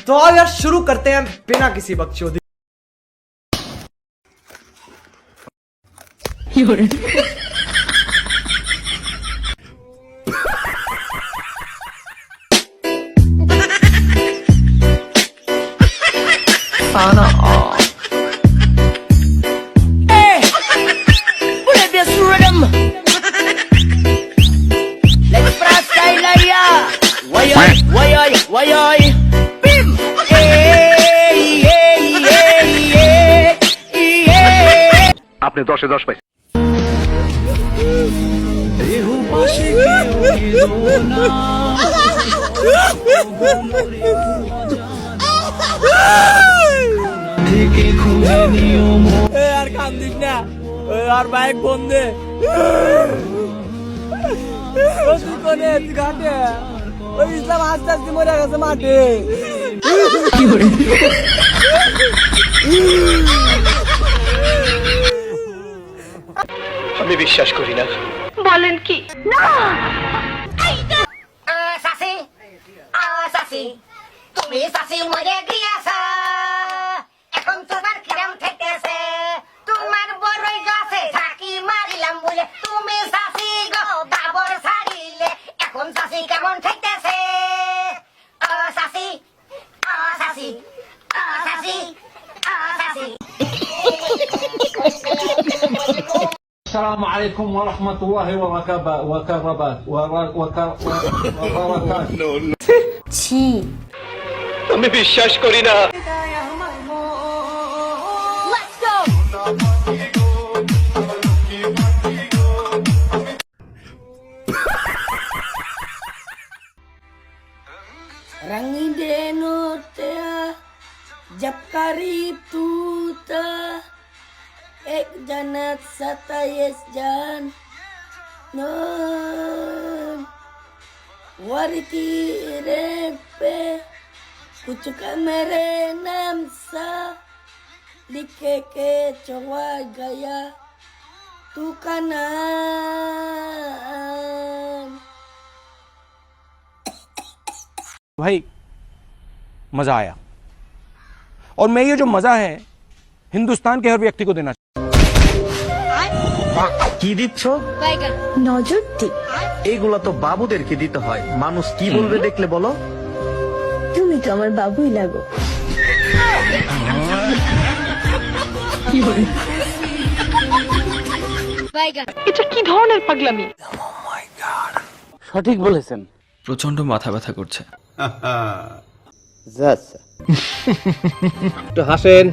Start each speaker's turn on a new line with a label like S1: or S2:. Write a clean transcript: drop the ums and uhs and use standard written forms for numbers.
S1: तो आओ यार शुरू करते हैं बिना किसी बकचोदी।
S2: আপনি 10-এ 10 পাইছেন।
S3: আর কান্দিস না, আর বাইক বন্ধে ঘাটে ওই ইসলাম আস্তে আস্তে মরে গেছে মাঠে।
S2: আমি বিশ্বাস করি না।
S4: বলেন কি? না
S5: সাসি সাসি তুমি সাসি মরে গিয়েছ, এখন তোমার কিরম ঠেকেছে? তোমার বড়ই গাছে ঝাঁকি মারিলাম বলে তুমি সাসি গো বাবর ছাড়িলে, এখন সাসি কেমন ঠেকেছে? সাসি সাসি সাসি সাসি।
S6: السلام عليكم ورحمة الله وبركاته.
S2: আমি বিশ্বাস করি না।
S5: रंगी देनो तेरा जब करीब तू था, एक जन्नत सताइस जान नून वरती रे पे कुछ का मेरे नाम सा लिखे के चवा गया तू का नाम।
S7: भाई मजा आया, और मैं ये जो मजा है हिंदुस्तान के हर व्यक्ति को देना चाहिए।
S8: কি দিচ্ছ?
S4: নজর দিক।
S8: এগুলা তো বাবুদেরকে দিতে হয়, মানুষ কি বলবে দেখলে বলো।
S4: তুমি তো আমার বাবুই লাগো। এটা কি ধরনের পাগলামি?
S7: সঠিক বলেছেন।
S9: প্রচন্ড মাথা ব্যথা করছে।
S7: একটু হাসেন।